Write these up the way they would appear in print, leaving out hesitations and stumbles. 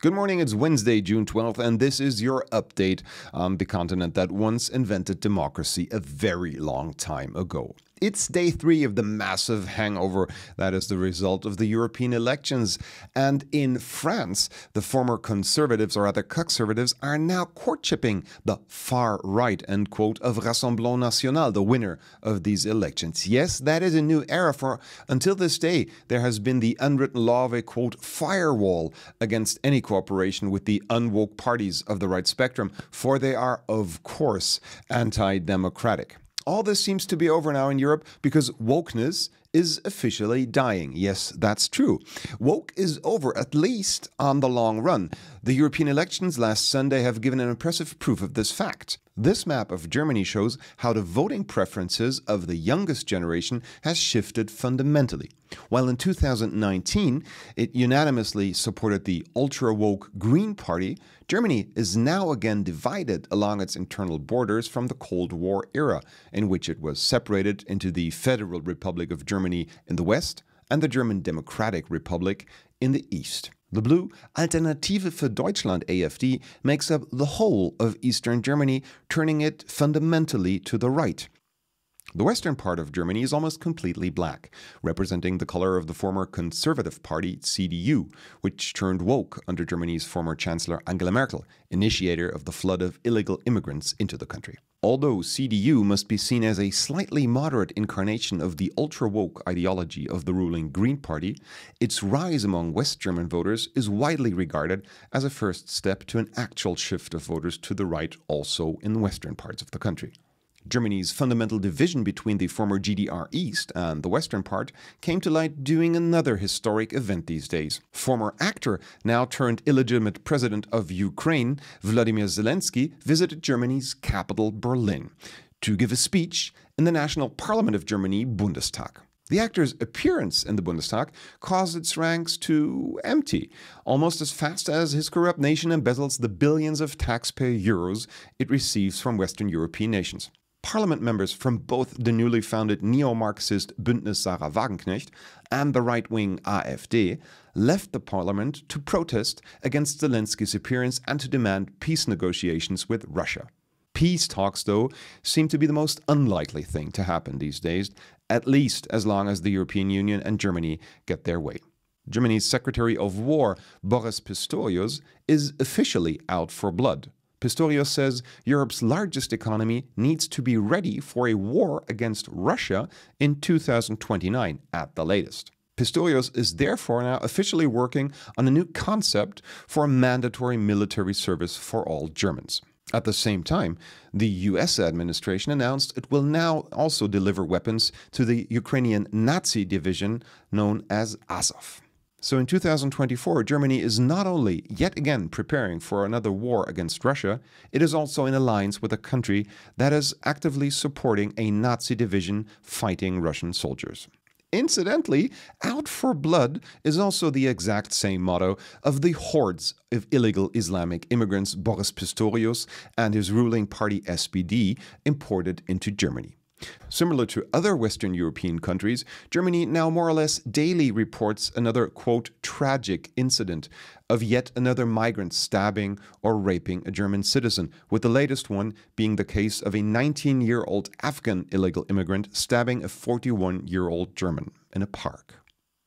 Good morning, it's Wednesday, June 12th, and this is your update on the continent that once invented democracy a very long time ago. It's day 3 of the massive hangover that is the result of the European elections. And in France, the former conservatives, or rather conservatives, are now court-chipping the far right, end quote, of Rassemblement National, the winner of these elections. Yes, that is a new era, for until this day, there has been the unwritten law of a, quote, firewall against any cooperation with the unwoke parties of the right spectrum, for they are, of course, anti-democratic. All this seems to be over now in Europe because wokeness is officially dying. Yes, that's true. Woke is over, at least on the long run. The European elections last Sunday have given an impressive proof of this fact. This map of Germany shows how the voting preferences of the youngest generation has shifted fundamentally. While in 2019 it unanimously supported the ultra-woke Green Party, Germany is now again divided along its internal borders from the Cold War era, in which it was separated into the Federal Republic of Germany in the west and the German Democratic Republic in the east. The blue Alternative für Deutschland AfD makes up the whole of eastern Germany, turning it fundamentally to the right. The western part of Germany is almost completely black, representing the color of the former Conservative Party CDU, which turned woke under Germany's former Chancellor Angela Merkel, initiator of the flood of illegal immigrants into the country. Although CDU must be seen as a slightly moderate incarnation of the ultra-woke ideology of the ruling Green Party, its rise among West German voters is widely regarded as a first step to an actual shift of voters to the right also in the western parts of the country. Germany's fundamental division between the former GDR East and the western part came to light during another historic event these days. Former actor, now turned illegitimate president of Ukraine, Volodymyr Zelensky, visited Germany's capital, Berlin, to give a speech in the National Parliament of Germany, Bundestag. The actor's appearance in the Bundestag caused its ranks to empty, almost as fast as his corrupt nation embezzles the billions of taxpayer euros it receives from Western European nations. Parliament members from both the newly founded neo-Marxist Bündnis Sarah Wagenknecht and the right-wing AfD left the parliament to protest against Zelensky's appearance and to demand peace negotiations with Russia. Peace talks, though, seem to be the most unlikely thing to happen these days, at least as long as the European Union and Germany get their way. Germany's Secretary of War, Boris Pistorius, is officially out for blood. Pistorius says Europe's largest economy needs to be ready for a war against Russia in 2029 at the latest. Pistorius is therefore now officially working on a new concept for a mandatory military service for all Germans. At the same time, the US administration announced it will now also deliver weapons to the Ukrainian Nazi division known as Azov. So in 2024, Germany is not only yet again preparing for another war against Russia, it is also in alliance with a country that is actively supporting a Nazi division fighting Russian soldiers. Incidentally, out for blood is also the exact same motto of the hordes of illegal Islamic immigrants Boris Pistorius and his ruling party SPD imported into Germany. Similar to other Western European countries, Germany now more or less daily reports another, quote, tragic incident of yet another migrant stabbing or raping a German citizen, with the latest one being the case of a 19-year-old Afghan illegal immigrant stabbing a 41-year-old German in a park.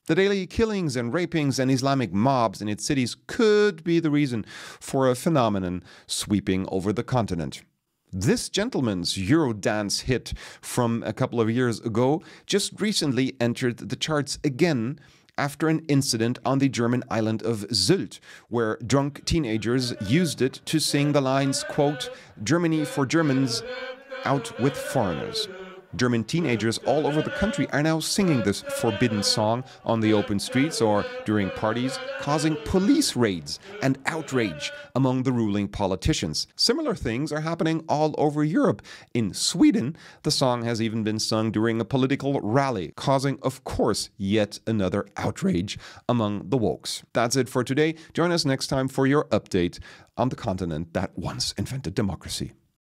The daily killings and rapings and Islamic mobs in its cities could be the reason for a phenomenon sweeping over the continent. This gentleman's Eurodance hit from a couple of years ago just recently entered the charts again after an incident on the German island of Sylt, where drunk teenagers used it to sing the lines, quote, "Germany for Germans, out with foreigners." German teenagers all over the country are now singing this forbidden song on the open streets or during parties, causing police raids and outrage among the ruling politicians. Similar things are happening all over Europe. In Sweden, the song has even been sung during a political rally, causing, of course, yet another outrage among the wokes. That's it for today. Join us next time for your update on the continent that once invented democracy.